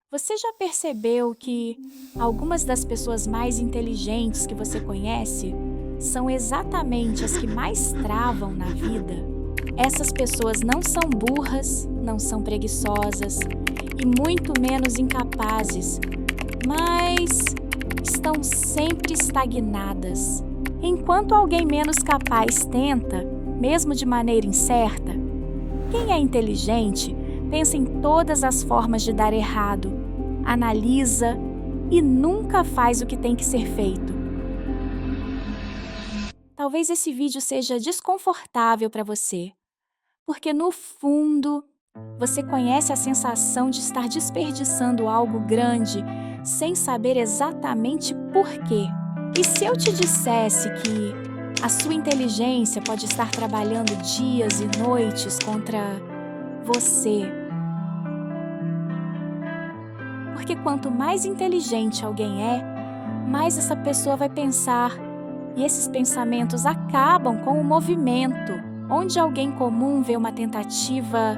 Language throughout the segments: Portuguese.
Você já percebeu que algumas das pessoas mais inteligentes que você conhece são exatamente as que mais travam na vida? Essas pessoas não são burras, não são preguiçosas e muito menos incapazes, mas estão sempre estagnadas. Enquanto alguém menos capaz tenta, mesmo de maneira incerta, quem é inteligente pensa em todas as formas de dar errado, analisa e nunca faz o que tem que ser feito. Talvez esse vídeo seja desconfortável para você, porque no fundo você conhece a sensação de estar desperdiçando algo grande sem saber exatamente por quê. E se eu te dissesse que a sua inteligência pode estar trabalhando dias e noites contra você? Porque quanto mais inteligente alguém é, mais essa pessoa vai pensar. E esses pensamentos acabam com o movimento. Onde alguém comum vê uma tentativa,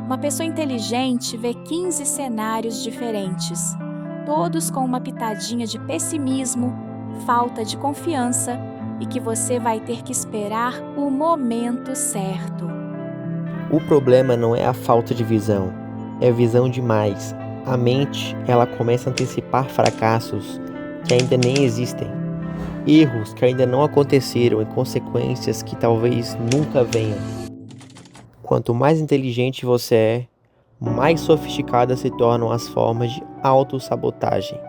uma pessoa inteligente vê 15 cenários diferentes, todos com uma pitadinha de pessimismo, falta de confiança e que você vai ter que esperar o momento certo. O problema não é a falta de visão, é visão demais. A mente, ela começa a antecipar fracassos que ainda nem existem, erros que ainda não aconteceram e consequências que talvez nunca venham. Quanto mais inteligente você é, mais sofisticadas se tornam as formas de autossabotagem.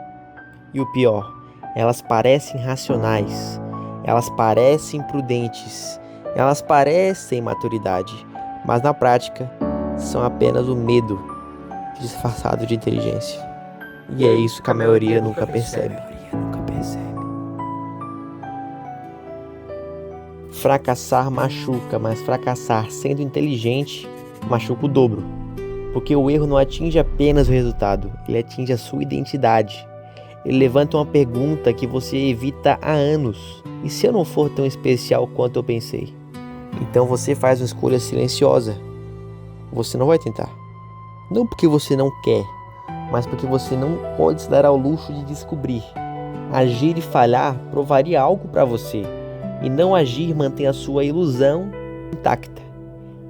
E o pior, elas parecem racionais, elas parecem prudentes, elas parecem maturidade, mas na prática são apenas o medo disfarçado de inteligência. E é isso que a maioria nunca percebe. Fracassar machuca, mas fracassar sendo inteligente machuca o dobro. Porque o erro não atinge apenas o resultado, ele atinge a sua identidade. Ele levanta uma pergunta que você evita há anos. E se eu não for tão especial quanto eu pensei? Então você faz uma escolha silenciosa. Você não vai tentar. Não porque você não quer, mas porque você não pode se dar ao luxo de descobrir. Agir e falhar provaria algo para você. E não agir mantém a sua ilusão intacta.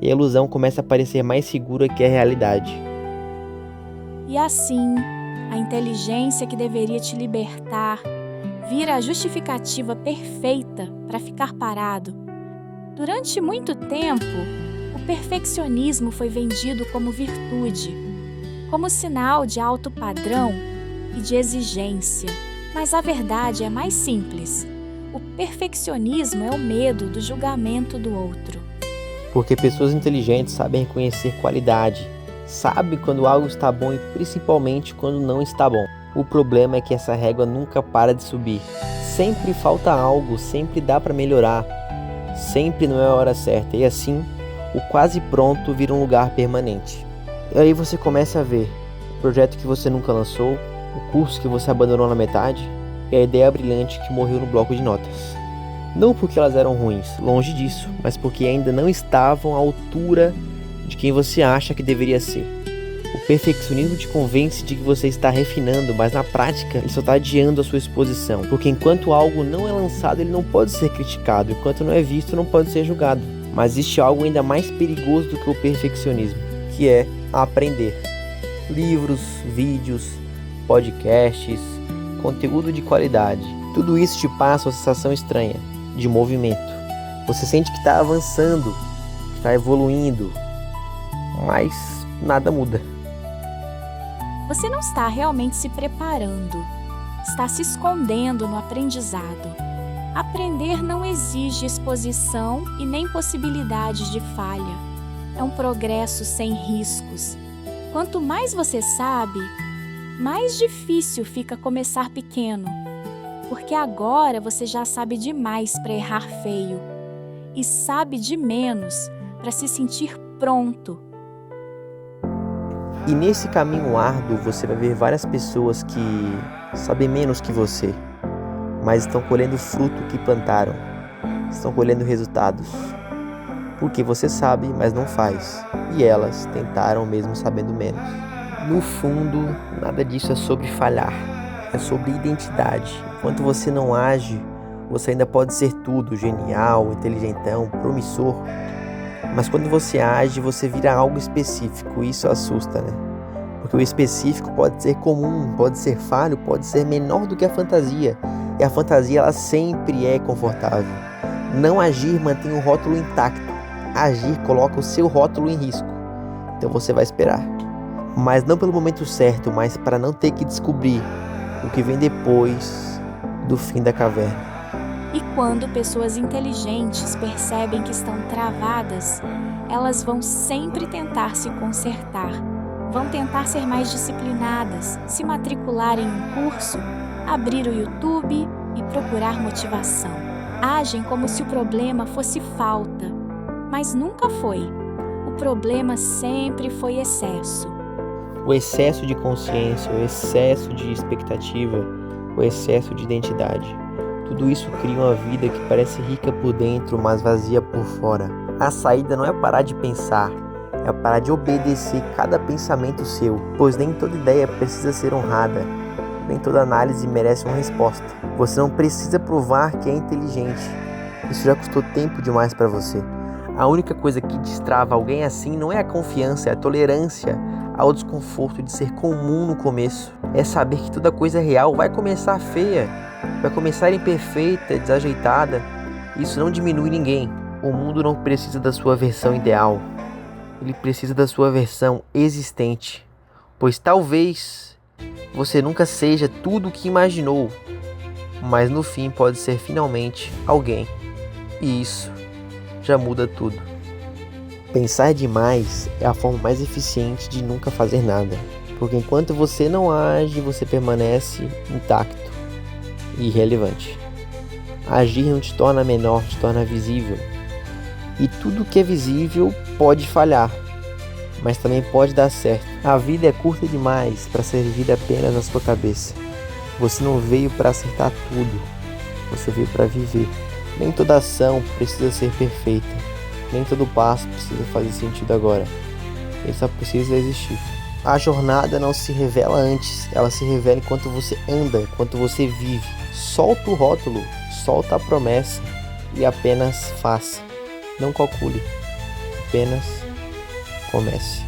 E a ilusão começa a parecer mais segura que a realidade. E assim, a inteligência que deveria te libertar vira a justificativa perfeita para ficar parado. Durante muito tempo, o perfeccionismo foi vendido como virtude, como sinal de alto padrão e de exigência. Mas a verdade é mais simples. O perfeccionismo é o medo do julgamento do outro. Porque pessoas inteligentes sabem reconhecer qualidade, sabem quando algo está bom e principalmente quando não está bom. O problema é que essa régua nunca para de subir. Sempre falta algo, sempre dá para melhorar. Sempre não é a hora certa. E assim, o quase pronto vira um lugar permanente. E aí você começa a ver o projeto que você nunca lançou, o curso que você abandonou na metade e a ideia brilhante que morreu no bloco de notas. Não porque elas eram ruins, longe disso, mas porque ainda não estavam à altura de quem você acha que deveria ser. O perfeccionismo te convence de que você está refinando, mas na prática ele só está adiando a sua exposição. Porque enquanto algo não é lançado, ele não pode ser criticado. Enquanto não é visto, não pode ser julgado. Mas existe algo ainda mais perigoso do que o perfeccionismo, que é aprender. Livros, vídeos, podcasts, conteúdo de qualidade. Tudo isso te passa uma sensação estranha de movimento. Você sente que está avançando, que está evoluindo, mas nada muda. Você não está realmente se preparando, está se escondendo no aprendizado. Aprender não exige exposição e nem possibilidades de falha. É um progresso sem riscos. Quanto mais você sabe, mais difícil fica começar pequeno, porque agora você já sabe demais para errar feio e sabe de menos para se sentir pronto. E nesse caminho árduo você vai ver várias pessoas que sabem menos que você, mas estão colhendo o fruto que plantaram, estão colhendo resultados. Porque você sabe, mas não faz, e elas tentaram mesmo sabendo menos. No fundo, nada disso é sobre falhar, é sobre identidade. Enquanto você não age, você ainda pode ser tudo, genial, inteligentão, promissor. Mas quando você age, você vira algo específico, e isso assusta, né? Porque o específico pode ser comum, pode ser falho, pode ser menor do que a fantasia. E a fantasia, ela sempre é confortável. Não agir mantém o rótulo intacto. Agir coloca o seu rótulo em risco. Então você vai esperar. Mas não pelo momento certo, mas para não ter que descobrir o que vem depois do fim da caverna. E quando pessoas inteligentes percebem que estão travadas, elas vão sempre tentar se consertar. Vão tentar ser mais disciplinadas, se matricular em um curso, abrir o YouTube e procurar motivação. Agem como se o problema fosse falta, mas nunca foi. O problema sempre foi excesso. O excesso de consciência, o excesso de expectativa, o excesso de identidade. Tudo isso cria uma vida que parece rica por dentro, mas vazia por fora. A saída não é parar de pensar, é parar de obedecer cada pensamento seu, pois nem toda ideia precisa ser honrada, nem toda análise merece uma resposta. Você não precisa provar que é inteligente, isso já custou tempo demais para você. A única coisa que destrava alguém assim não é a confiança, é a tolerância ao desconforto de ser comum no começo. É saber que toda coisa real vai começar feia, vai começar imperfeita, desajeitada. Isso não diminui ninguém. O mundo não precisa da sua versão ideal. Ele precisa da sua versão existente. Pois talvez você nunca seja tudo o que imaginou, mas no fim pode ser finalmente alguém. E isso já muda tudo. Pensar demais é a forma mais eficiente de nunca fazer nada. Porque enquanto você não age, você permanece intacto e irrelevante. Agir não te torna menor, te torna visível. E tudo que é visível pode falhar, mas também pode dar certo. A vida é curta demais para ser vivida apenas na sua cabeça. Você não veio para acertar tudo, você veio para viver. Nem toda ação precisa ser perfeita, nem todo passo precisa fazer sentido agora. Ele só precisa existir. A jornada não se revela antes, ela se revela enquanto você anda, enquanto você vive. Solta o rótulo, solta a promessa e apenas faça. Não calcule, apenas comece.